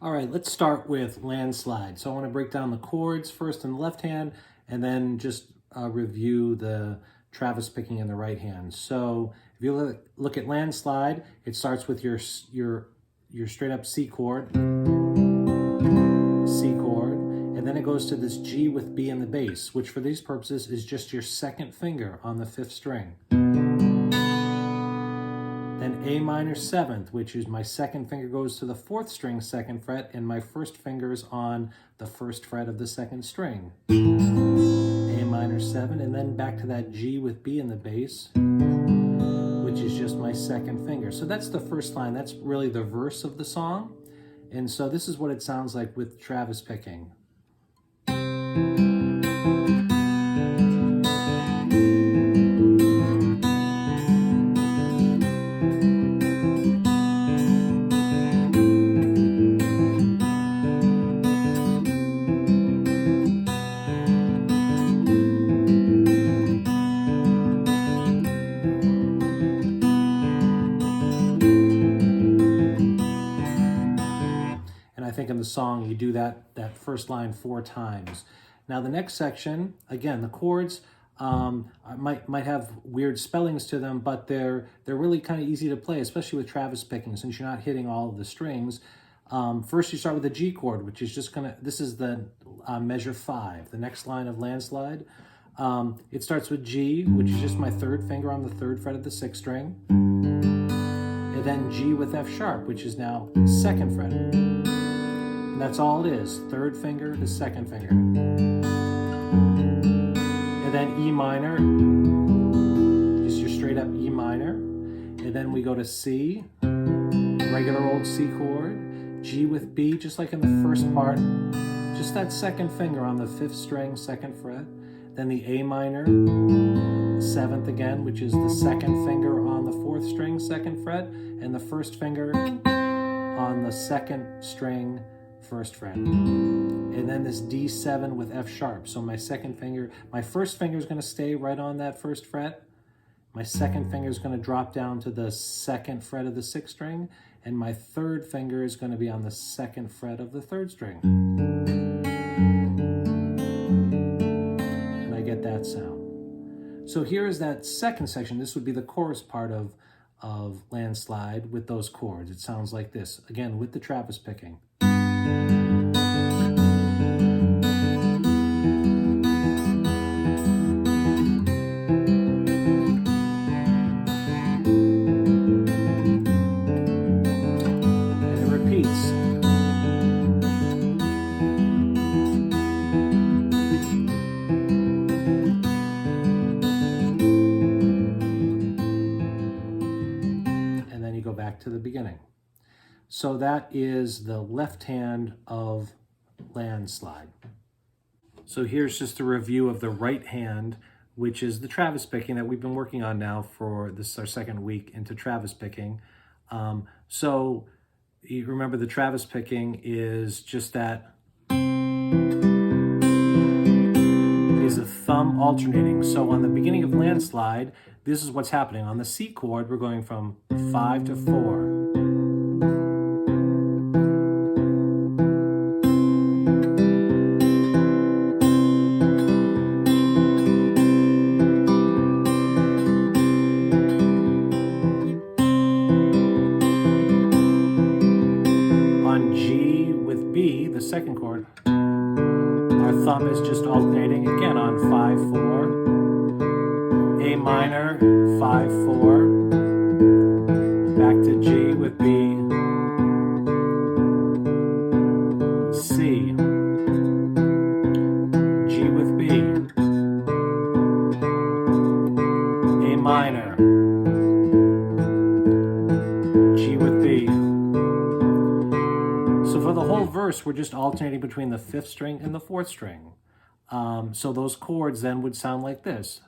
All right, let's start with Landslide. So I want to break down the chords first in the left hand, and then just review the Travis picking in the right hand. So if you look at Landslide, it starts with your straight up C chord, and then it goes to this G with B in the bass, which for these purposes is just your second finger on the 5th string. Then A minor 7th, which is my second finger goes to the 4th string 2nd fret, and my first finger is on the 1st fret of the 2nd string. A minor 7, and then back to that G with B in the bass, which is just my second finger. So that's the first line. That's really the verse of the song. And so this is what it sounds like with Travis picking. I think in the song you do that first line 4 times. Now the next section, again, the chords might have weird spellings to them, but they're really kind of easy to play, especially with Travis picking, since you're not hitting all of the strings. First you start with the G chord, which is just this is the measure 5, the next line of Landslide. It starts with G, which is just my 3rd finger on the 3rd fret of the 6th string. And then G with F sharp, which is now 2nd fret. That's all it is, 3rd finger to 2nd finger. And then E minor, just your straight up E minor. And then we go to C, regular old C chord, G with B, just like in the first part, just that 2nd finger on the 5th string, 2nd fret. Then the A minor, 7th again, which is the 2nd finger on the 4th string, 2nd fret, and the 1st finger on the 2nd string, 1st fret. And then this D7 with F sharp. So my 2nd finger, my 1st finger is going to stay right on that 1st fret. My 2nd finger is going to drop down to the 2nd fret of the 6th string. And my 3rd finger is going to be on the 2nd fret of the 3rd string. And I get that sound. So here is that second section. This would be the chorus part of Landslide with those chords. It sounds like this, again, with the Travis picking. To the beginning. So that is the left hand of Landslide. So here's just a review of the right hand, which is the Travis picking that we've been working on now for this our 2nd week into Travis picking. So you remember the Travis picking is just that is a thumb alternating. So on the beginning of Landslide, this is what's happening. On the C chord, we're going from 5 to 4. On G with B, the 2nd chord, our thumb is just alternating again on 5, 4. A minor, 5, 4, back to G with B, C, G with B, A minor, G with B. So for the whole verse, we're just alternating between the 5th string and the 4th string. So those chords then would sound like this.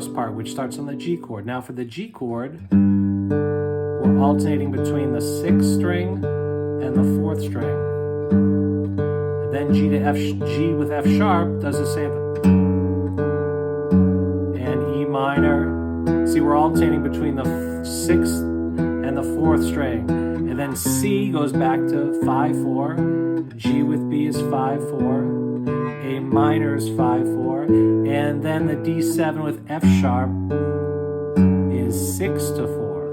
first part, which starts on the G chord. Now for the G chord, we're alternating between the 6th string and the 4th string. And then G to F, G with F sharp does the same. And E minor. See, we're alternating between the 6th and the 4th string. And then C goes back to 5/4. G with B is 5/4. A minor is 5/4. And then the D7 with F sharp is 6/4.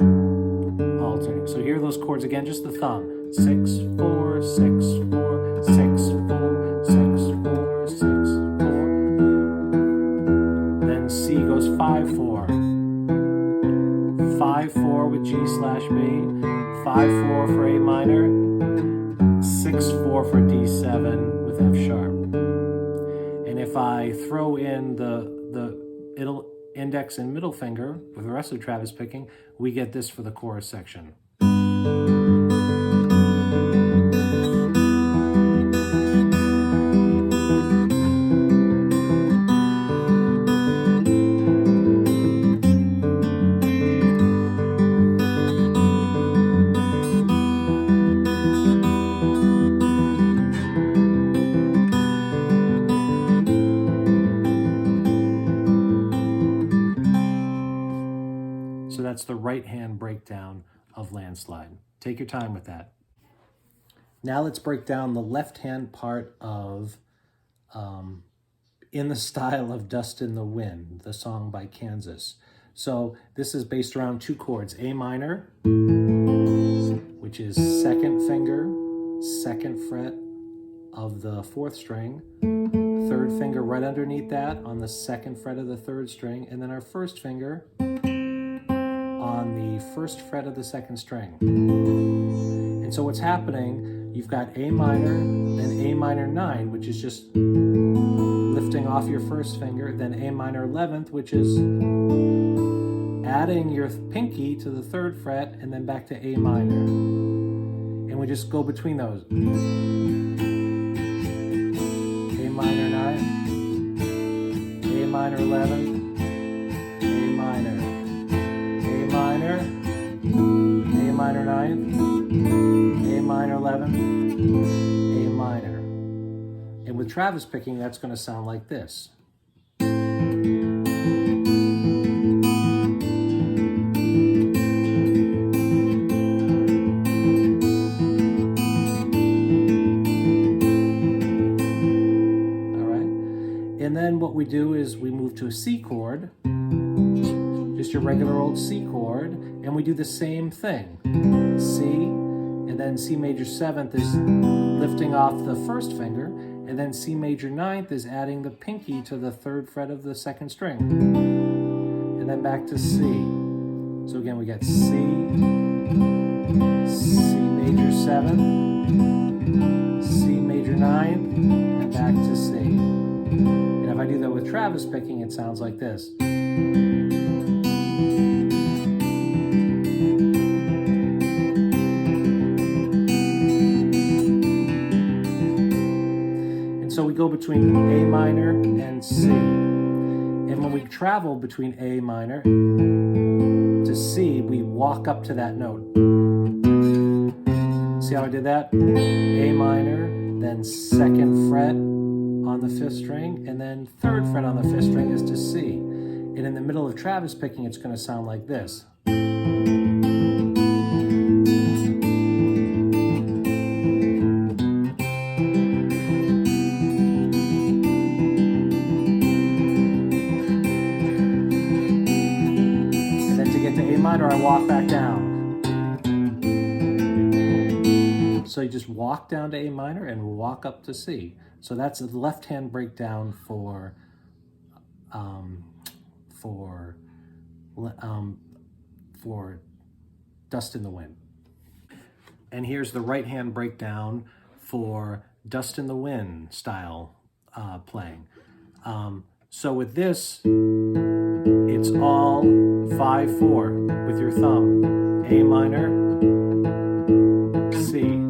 Alternating. So here are those chords again, just the thumb. 6/4, 6/4, 6/4, 6/4, 6/4. Then C goes 5/4. 5/4 with G/B, 5/4 for A minor, 6/4 for D7 with F sharp. And if I throw in the index and middle finger with the rest of Travis picking, we get this for the chorus section. So that's the right hand breakdown of Landslide. Take your time with that. Now let's break down the left hand part of In the Style of Dust in the Wind, the song by Kansas. So this is based around 2 chords, A minor, which is 2nd finger, 2nd fret of the 4th string, 3rd finger right underneath that on the 2nd fret of the 3rd string, and then our 1st finger on the 1st fret of the 2nd string. And so what's happening, you've got A minor, then A minor 9, which is just lifting off your 1st finger, then A minor 11th, which is adding your pinky to the 3rd fret, and then back to A minor. And we just go between those. A minor 9, A minor 11, A minor, A minor, A minor 9, A minor 11, A minor. And with Travis picking, that's going to sound like this. And then what we do is we move to a C chord, just your regular old C chord, and we do the same thing. C, and then C major 7th is lifting off the 1st finger, and then C major 9th is adding the pinky to the 3rd fret of the 2nd string. And then back to C. So again, we got C, C major 7th, C major 9th, and back to C. And if I do that with Travis picking, it sounds like this. And so we go between A minor and C. And when we travel between A minor to C, we walk up to that note. See how I did that? A minor, then 2nd fret on the 5th string, and then 3rd fret on the 5th string is to C. And in the middle of Travis picking, it's going to sound like this. And then to get to A minor, I walk back down. So you just walk down to A minor and walk up to C. So that's a left hand breakdown for Dust in the Wind. And here's the right hand breakdown for Dust in the Wind style playing. So with this, it's all 5/4 with your thumb. A minor, C,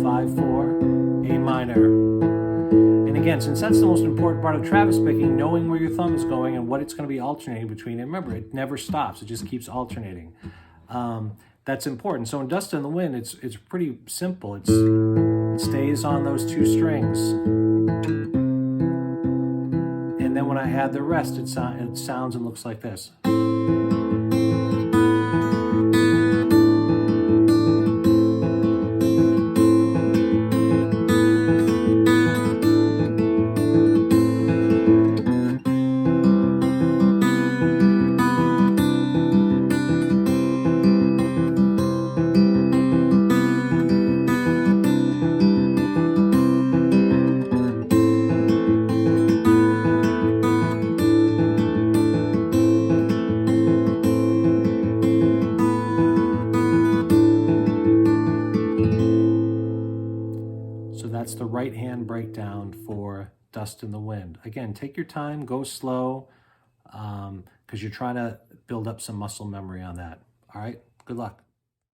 5/4, A minor. And again, since that's the most important part of Travis picking, knowing where your thumb is going and what it's going to be alternating between. And remember, it never stops. It just keeps alternating. That's important. So in Dust in the Wind, it's pretty simple. It stays on those two strings. And then when I add the rest, it sounds and looks like this. So that's the right hand breakdown for Dust in the Wind. Again, take your time, go slow, because you're trying to build up some muscle memory on that. All right, good luck.